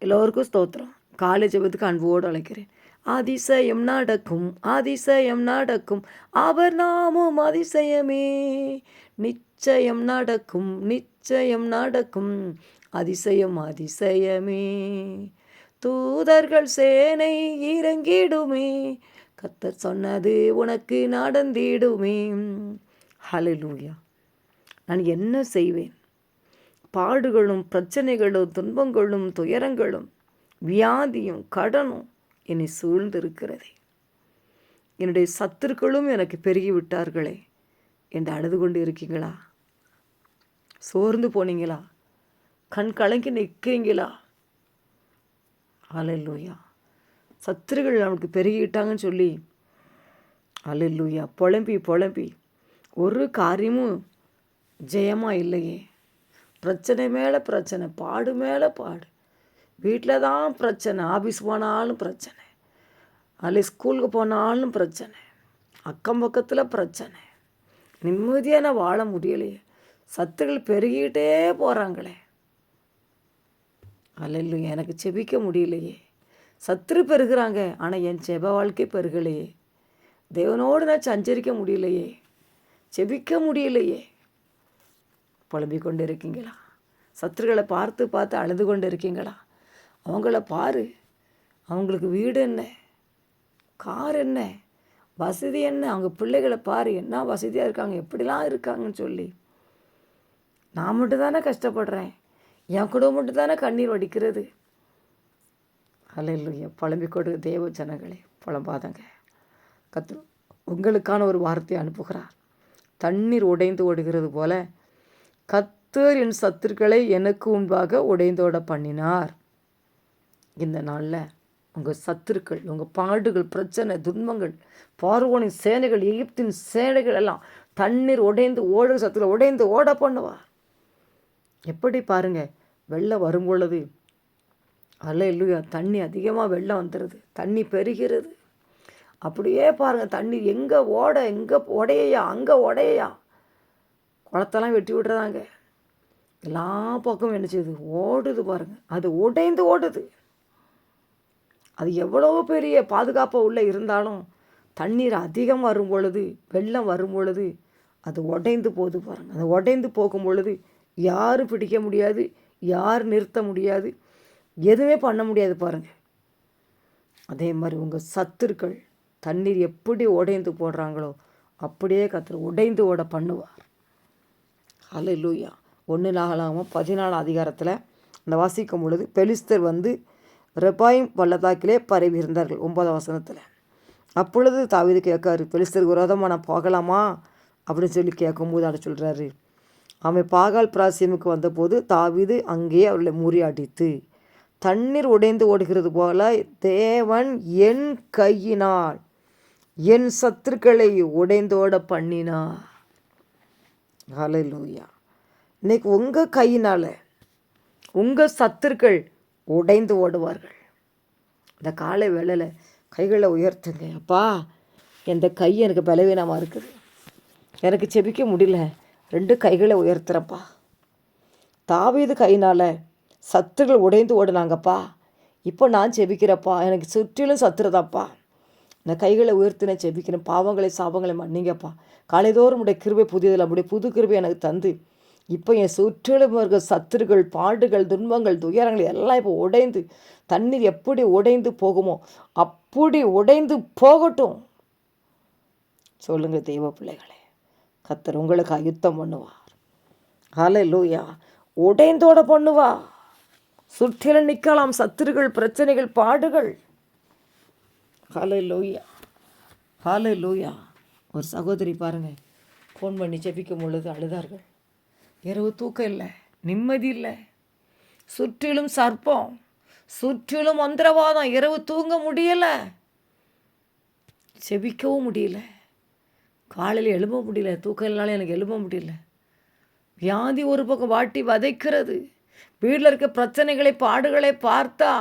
எல்லோருக்கும் ஸ்தோத்திரம். காலை ஜெபத்துக்கு அன்போடு அழைக்கிறேன். அதிசயம் நடக்கும், அதிசயம் நடக்கும், அவர் நாமம் அதிசயமே. நிச்சயம் நடக்கும், நிச்சயம் நடக்கும், அதிசயம் அதிசயமே. தூதர்கள் சேனை இறங்கிடுமே, கர்த்தர் சொன்னது உனக்கு நடந்திடுமே. ஹல்லேலூயா. நான் என்ன செய்வேன்? பாடுகளும் பிரச்சனைகளும் துன்பங்களும் துயரங்களும் வியாதியும் கடனும் என்னை சூழ்ந்திருக்கிறதே. என்னுடைய சத்துருக்களும் எனக்கு பெருகிவிட்டார்களே என்று அழுது கொண்டு இருக்கீங்களா? சோர்ந்து போனீங்களா? கண் கலங்கி நிற்கிறீங்களா? அல்லேலூயா. சத்துருகள் நமக்கு பெருகிட்டாங்கன்னு சொல்லி அல்லேலூயா புலம்பி ஒரு காரியமும் ஜெயமாக இல்லையே. பிரச்சனை மேலே பிரச்சனை, பாடு மேலே பாடு. வீட்டில் தான் பிரச்சனை, ஆஃபீஸ் போனாலும் பிரச்சனை, அல்ல ஸ்கூலுக்கு போனாலும் பிரச்சனை, அக்கம் பக்கத்தில் பிரச்சனை. நிம்மதியான வாழ முடியலையே. சத்துருகள் பெருகிட்டே போகிறாங்களே. அல்லேலூயா. எனக்கு செபிக்க முடியலையே. சத்துரு பெருகிறாங்க, ஆனால் என் செப வாழ்க்கை பெருகலையே. தேவனோடு நான் சஞ்சரிக்க முடியலையே, செபிக்க முடியலையே. புலம்பிக் கொண்டு இருக்கீங்களா? சத்துருகளை பார்த்து அழுது கொண்டு இருக்கீங்களா? அவங்கள பாரு. அவங்களுக்கு வீடு என்ன, கார் என்ன, வசதி என்ன, அவங்க பிள்ளைகளை பாரு என்ன வசதியாக இருக்காங்க, எப்படிலாம் இருக்காங்கன்னு சொல்லி. நான் மட்டும் தானே கஷ்டப்படுறேன், என் குடும்பம் மட்டும் தானே கண்ணீர் வடிக்கிறது. அல்லேலூயா. புலம்பிக் கொடு தேவ ஜனங்களே, புலம்பாதங்க. கர்த்தர் உங்களுக்கான ஒரு வார்த்தையை அனுப்புகிறார். தண்ணீர் உடைந்து ஓடுகிறது போல கர்த்தர் என் சத்துருக்களை எனக்கு முன்பாக உடைந்தோட பண்ணினார். இந்த நாளில் உங்கள் சத்துருக்கள், உங்கள் பாடுகள், பிரச்சனை, துன்பங்கள், பார்வோனின் சேனைகள், எகிப்தின் சேனைகள் எல்லாம் தண்ணீர் உடைந்து ஓடுற சத்துருக்களை உடைந்து ஓட பண்ணுவார். எப்படி பாருங்கள், வெள்ளம் வரும் பொழுது அல்லேலூயா தண்ணி அதிகமாக வெள்ளம் வந்துடுது, தண்ணி பெருகிறது. அப்படியே பாருங்கள், தண்ணி எங்கே ஓட, எங்கே உடையா, அங்கே உடையா, குளத்தெல்லாம் வெட்டி விடுறாங்க. எல்லா பக்கமும் என்ன செய்யுது, ஓடுது பாருங்கள். அது உடைந்து ஓடுது. அது எவ்வளோ பெரிய பாதுகாப்பாக உள்ளே இருந்தாலும் தண்ணீர் அதிகம் வரும் பொழுது, வெள்ளம் வரும் பொழுது அது உடைந்து போகுது பாருங்கள். அது உடைந்து போகும் பொழுது யாரும் பிடிக்க முடியாது, யாரும் நிறுத்த முடியாது, எதுவுமே பண்ண முடியாது பாருங்கள். அதே மாதிரி உங்கள் சத்துருக்கள் தண்ணீர் எப்படி உடைந்து போடுறாங்களோ அப்படியே கர்த்தர் உடைந்து ஓட பண்ணுவார். அல்லேலூயா. 1 நாளாகமம் 14 அதிகாரத்தில் அந்த வாசிக்கும் பொழுது பெலிஸ்தர் ரெபாயிம் பள்ளத்தாக்கிலே பரவி இருந்தார்கள். 9 வசனத்தில். அப்பொழுது தாவீது கேட்காரு, பெலிஸ்தருக்கு விரோதமாக நான் போகலாமா அப்படின்னு சொல்லி கேட்கும்போது அதை சொல்கிறாரு, அவன் பாகால் பிராசியமுக்கு வந்தபோது தாவீது அங்கேயே அவர்களை முறியடித்து, தண்ணீர் உடைந்து ஓடுகிறது போல தேவன் என் கையினால் என் சத்துருக்களை உடைந்தோட பண்ணினார். ஹல்லேலூயா. இன்னைக்கு உங்கள் கையினால் உங்கள் சத்துருக்கள் உடைந்து ஓடுவார்கள். இந்த காலை வேளையில் கைகளை உயர்த்துங்க. அப்பா, எந்த கை எனக்கு பலவீனமாக இருக்குது, எனக்கு செபிக்க முடியல, 2 கைகளை உயர்த்துறப்பா. தாவீது கையினால் சத்துருகள் உடைந்து ஓடுனாங்கப்பா, இப்போ நான் செபிக்கிறப்பா, எனக்கு சுற்றிலும் சத்துருதாப்பா. இந்த கைகளை உயர்த்தின செபிக்கிறேன். பாவங்களை சாபங்களை மன்னிங்கப்பா. காலைதோறும் உடைய கிருபை புதியதில் நம்முடைய புது கிருபை எனக்கு தந்து இப்போ என் சுற்றிலும் இருக்கிற சத்துருகள், பாடுகள், துன்பங்கள், துயரங்கள் எல்லாம் இப்போ உடைந்து தண்ணீர் எப்படி உடைந்து போகுமோ அப்படி உடைந்து போகட்டும். சொல்லுங்கள் தெய்வ பிள்ளைகளே, கர்த்தர் உங்களுக்கு யுத்தம் பண்ணுவார். ஹல்லேலூயா. உடைந்தோட பண்ணுவா. சுற்றிலும் நிற்கலாம் சத்துருகள், பிரச்சனைகள், பாடுகள். ஹல்லேலூயா. ஹல்லேலூயா. ஒரு சகோதரி பாருங்கள், ஃபோன் பண்ணி ஜெபிக்கும் பொழுது அழுதார்கள். இரவு தூக்கம் இல்லை, நிம்மதி இல்லை, சுற்றிலும் சர்ப்பம், சுற்றிலும் மந்திரவாதம், இரவு தூங்க முடியலை, செபிக்கவும் முடியல, காலையில் எழும்ப முடியல, தூக்கம் இல்லைனாலும் எனக்கு எழும்ப முடியல. வியாதி ஒரு பக்கம் வாட்டி வதைக்கிறது. வீட்டில் இருக்க பிரச்சனைகளை, பாடுகளை பார்த்தா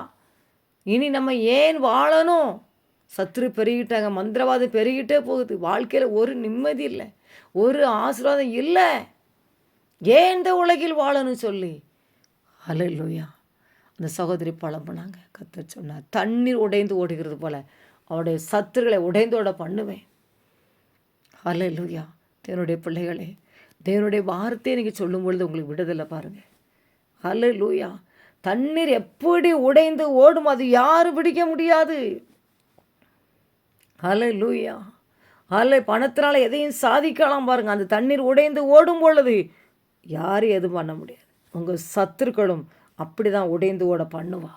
இனி நம்ம ஏன் வாழணும்? சத்துரு பெருகிட்டாங்க, மந்திரவாதம் பெருகிட்டே போகுது. வாழ்க்கையில் ஒரு நிம்மதி இல்லை, ஒரு ஆசீர்வாதம் இல்லை. ஏன் இந்த உலகில் வாழணும் சொல்லி. ஹல்லேலூயா. அந்த சகோதரி புலம்புனாங்க. கர்த்தர் சொன்னார், தண்ணீர் உடைந்து ஓடுகிறது போல அவருடைய சத்துருக்களை உடைந்து ஓட பண்ணுவேன். ஹல்லேலூயா. தேவனுடைய பிள்ளைகளே, தேவனுடைய வார்த்தையை நீங்கள் சொல்லும் பொழுது உங்களுக்கு விடுதலை பாருங்கள். ஹல்லேலூயா. தண்ணீர் எப்படி உடைந்து ஓடும், அது யாரும் பிடிக்க முடியாது. ஹல்லேலூயா. பணத்தினால எதையும் சாதிக்கலாம் பாருங்கள். அந்த தண்ணீர் உடைந்து ஓடும் பொழுது யாரும் எதுவும் பண்ண முடியாது. உங்கள் சத்துருக்களும் அப்படி தான் உடைந்து ஓட பண்ணுவா.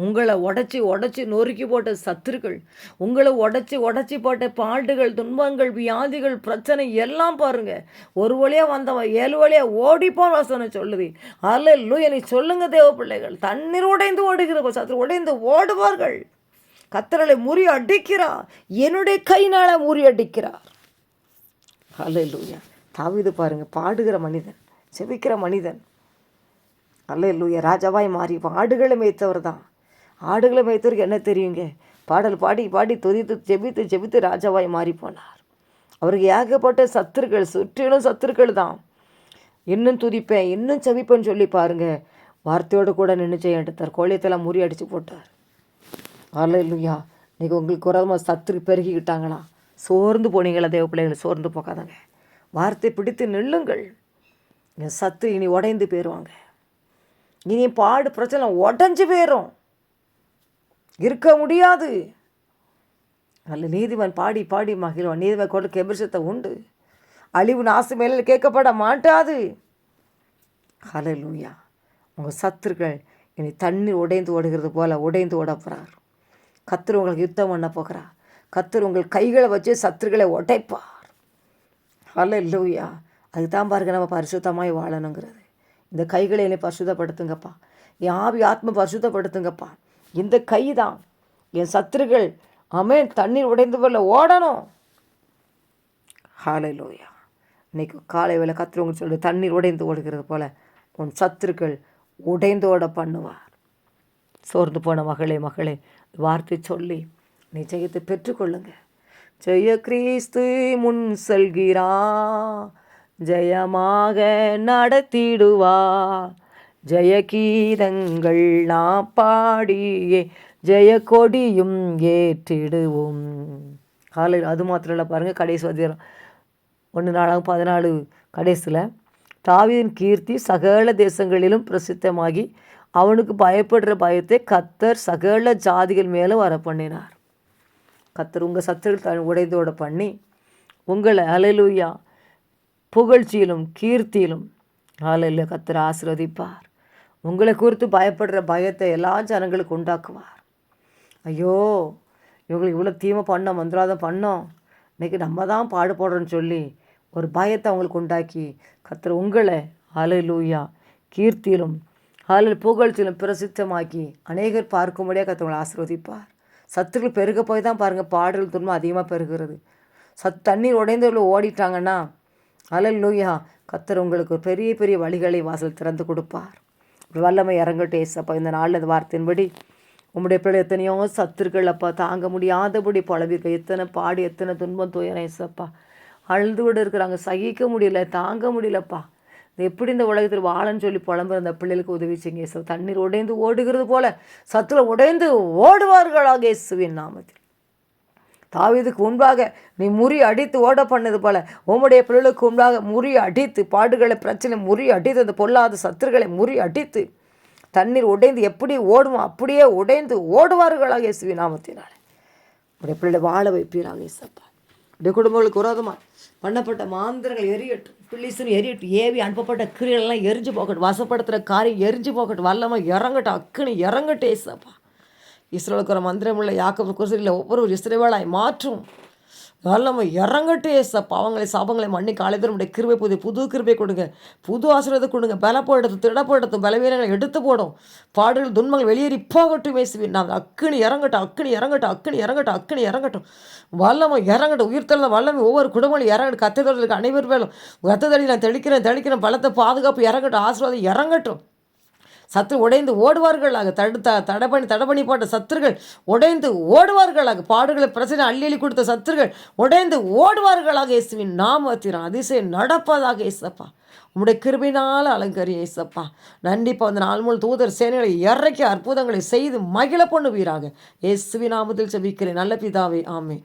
உங்களை உடச்சி நொறுக்கி போட்ட சத்துருக்கள், உங்களை உடச்சி போட்ட பாடுகள், துன்பங்கள், வியாதிகள், பிரச்சனை எல்லாம் பாருங்கள். ஒரு வழியாக வந்தவன் 7 வழியாக ஓடிப்போன் வசனம் சொல்லுது. ஹல்லேலூயா. நீ சொல்லுங்க தேவ பிள்ளைகள், தண்ணீர் உடைந்து ஓடுகிற சத்துரு உடைந்து ஓடுவார்கள். கர்த்தரை முறியடிக்கிறார், என்னுடைய கையினால முறியடிக்கிறார். ஹல்லேலூயா. தாவீது பாருங்கள், பாடுகிற மனிதன், செபிக்கிற மனிதன். ஹல்லேலூயா. ராஜாவாய் மாறி ஆடுகளை மேய்த்தவர் தான். ஆடுகளை மேய்த்தவருக்கு என்ன தெரியுங்க? பாடல் பாடி துதித்து ஜெபித்து ராஜாவாய் மாறி போனார். அவருக்கு ஏகப்பட்ட சத்துருக்கள், சுற்றிலும் சத்துருக்கள் தான். இன்னும் துதிப்பேன், இன்னும் செபிப்பேன்னு சொல்லி பாருங்கள், வார்த்தையோடு கூட நின்று செய்யட்டார். கோழியத்தெல்லாம் முறியடித்து போட்டார். ஹல்லேலூயா. இன்றைக்கி உங்களுக்கு குறமாக சத்துரு பெருகிக்கிட்டாங்களா? சோர்ந்து போனீங்களா தேவ பிள்ளைகளை? சோர்ந்து போகாதாங்க. வார்த்தை பிடித்து நில்லுங்கள். என் சத்து இனி உடைந்து போயிடுவாங்க. இனி பாடு பிரச்சனை உடஞ்சி போயிடும், இருக்க முடியாது. அல்ல நீதிமன் பாடி மகிழ்வான். நீதிமன் கொண்டு கெபிரசத்தை உண்டு, அழிவு நாசு மேலே கேட்கப்பட மாட்டாது. ஹல்லேலூயா. உங்கள் சத்துருக்கள் இனி தண்ணீர் உடைந்து ஓடுகிறது போல் உடைந்து ஓட போகிறார். கர்த்தர் உங்களுக்கு யுத்தம் பண்ண போகிறார். கர்த்தர் உங்கள் கைகளை வச்சு சத்துருக்களை உடைப்பார். ஹல்லேலூயா. அதுதான் பாருங்க நம்ம பரிசுத்தமாய் வாழணுங்கிறது. இந்த கைகளை என்னை பரிசுத்தப்படுத்துங்கப்பா, என் ஆவி ஆத்ம பரிசுத்தப்படுத்துங்கப்பா. இந்த கை தான் என் சத்துருக்கள் ஆமென் தண்ணீர் உடைந்து போல ஓடணும். ஹல்லேலூயா. இன்னைக்கு காலை வேளை கர்த்தர் உங்களுக்கு சொல்லி தண்ணீர் உடைந்து ஓடுகிறது போல உன் சத்துருக்கள் உடைந்து ஓட பண்ணுவார். சோர்ந்து போன மகளே வார்த்தை சொல்லி நீ ஜெயத்தை பெற்றுக்கொள்ளுங்க. ஜெய கிறிஸ்து முன் செல்கிறா, ஜெயமாக நடத்திடுவா. ஜெய கீதங்கள் நாம் பாடியே ஜெய கொடியும் ஏற்றிடுவோம். காலையில் அது மாத்திரம் இல்லை பாருங்கள், கடைசி அதிகாரம் 1:14 கடைசியில் தாவீதின் கீர்த்தி சகல தேசங்களிலும் பிரசித்தமாகி அவனுக்கு பயப்படுற பயத்தை கர்த்தர் சகல ஜாதிகள் மேலே வர பண்ணினார். கர்த்தர் உங்கள் சத்துருக்கள் உடைந்தோட பண்ணி உங்களை ஹல்லேலூயா புகழ்ச்சியிலும் கீர்த்தியிலும் ஹல்லேலூயா கர்த்தர் ஆசீர்வதிப்பார். உங்களை குறித்து பயப்படுற பயத்தை எல்லா ஜனங்களுக்கு உண்டாக்குவார். ஐயோ இவங்களுக்கு இவ்வளோ தீமை பண்ணோம், மந்திராதம் பண்ணோம், இன்றைக்கி நம்ம தான் பாடுபடுறோன்னு சொல்லி ஒரு பயத்தை அவங்களுக்கு உண்டாக்கி கர்த்தர் உங்களை ஹல்லேலூயா கீர்த்தியிலும் புகழ்ச்சியிலும் பிரசித்தமாக்கி அநேகர் பார்க்கும்படியாக கர்த்தர் ஆசீர்வதிப்பார். சத்துருக்கள் பெருக போய் தான் பாருங்கள் பாடல் துன்பம் அதிகமாக பெருகிறது. தண்ணீர் உடைந்தவர்கள் ஓடிட்டாங்கன்னா ஹல்லேலூயா கர்த்தர் உங்களுக்கு பெரிய பெரிய வழிகளை வாசல் திறந்து கொடுப்பார். வல்லமை இறங்கட்டும் ஏசப்பா. இந்த நாளில் இந்த வார்த்தையின்படி உங்களுடைய பிள்ளை எத்தனையோ சத்துருக்கள் அப்பா தாங்க முடியாதபடி புலம்பிருக்க, எத்தனை பாடி எத்தனை துன்பம் துயரம் ஏசப்பா அழுது விட இருக்கிறாங்க, சகிக்க முடியல, தாங்க முடியலப்பா. எப்படி இந்த உலகத்தில் வாழன்னு சொல்லி புலம்புற அந்த பிள்ளைகளுக்கு உதவி செய்யுங்க இயேசு. தண்ணீர் உடைந்து ஓடுகிறது போல சத்துரு உடைந்து ஓடுவார்களாக இயேசுவின் நாமத்தில். தாவீதுக்கு முன்பாக நீ முறி அடித்து ஓட பண்ணது போல உம்முடைய பிள்ளைகளுக்கு முன்பாக முறி அடித்து பாடுகளை பிரச்சனை முறி அடித்து அந்த பொல்லாத சத்துருக்களை முறி அடித்து தண்ணீர் உடைந்து எப்படி ஓடுமோ அப்படியே உடைந்து ஓடுவார்களாக இயேசுவின் நாமத்தினாலே. உடைய பிள்ளை வாழ வைப்பீராக இயேசப்பா. உடைய குடும்பங்களுக்கு விரோதமாக பண்ணப்பட்ட மாந்திரங்கள் எரியட்டும், பிள்ளைசுன்னு எரியட்டும், ஏவி அனுப்பப்பட்ட கிரியெல்லாம் எரிஞ்சு போகட்டும், வசப்படுத்துகிற காரியம் எரிஞ்சு போகட்டும், வல்லமாக இறங்கட்டும், அக்குனி இறங்கட்டும் ஏசப்பா. இஸ்ரவேலுக்கு ஒரு மந்திரமுள்ள யாக்கோபு குருசில் ஒவ்வொரு இஸ்ரவேலாய் மாற்றும் வல்லமை இறங்கட்டும் ஏசப்பா. அவங்களை சாபங்களை மண்ணி காலைதனுடைய கிருபை புது கிருபை கொடுங்க, புது ஆசீர்வாதத்தை கொடுங்க, பலப்படுத்தும் திடப்படுத்தும் பலவீனங்களை எடுத்து போடும், பாடுகள் துன்பங்கள் வெளியேறி போகட்டும் இயேசுவின் நாமத்தில். அக்கினி இறங்கட்டும், அக்கினி இறங்கட்டும், அக்கினி இறங்கட்டும், அக்கினி இறங்கட்டும், வல்லமை இறங்கட்டும், உயிர்த்தெழுந்த வல்லமை ஒவ்வொரு குடும்பங்களும் இறங்கட்டும். கத்ததற்கு அனைவர் மேலும் கத்ததடி நான் தெளிக்கிறேன் பலத்தை பாதுகாப்பு இறங்கட்டும், ஆசீர்வாதம் இறங்கட்டும். சத்துரு உடைந்து ஓடுவார்களாக, தடை பண்ணி போட்ட சத்துருகள் உடைந்து ஓடுவார்களாக, பாடுகளை பிரச்சனை அள்ளி கொடுத்த சத்துருகள் உடைந்து ஓடுவார்களாக இயேசுவின் நாமத்தில் அதிசயம் நடப்பதாக இயேசப்பா. உம்முடைய கிருபையினால் அலங்கரி ஏசப்பா. நன்றிப்பா. அந்த நாள் முழு தூதர் சேனைகளை இறக்கி அற்புதங்களை செய்து மகிழ பண்ணுவீராக. இயேசுவின் நாமத்தில் ஜெபிக்கிறேன் நல்ல பிதாவே, ஆமென்.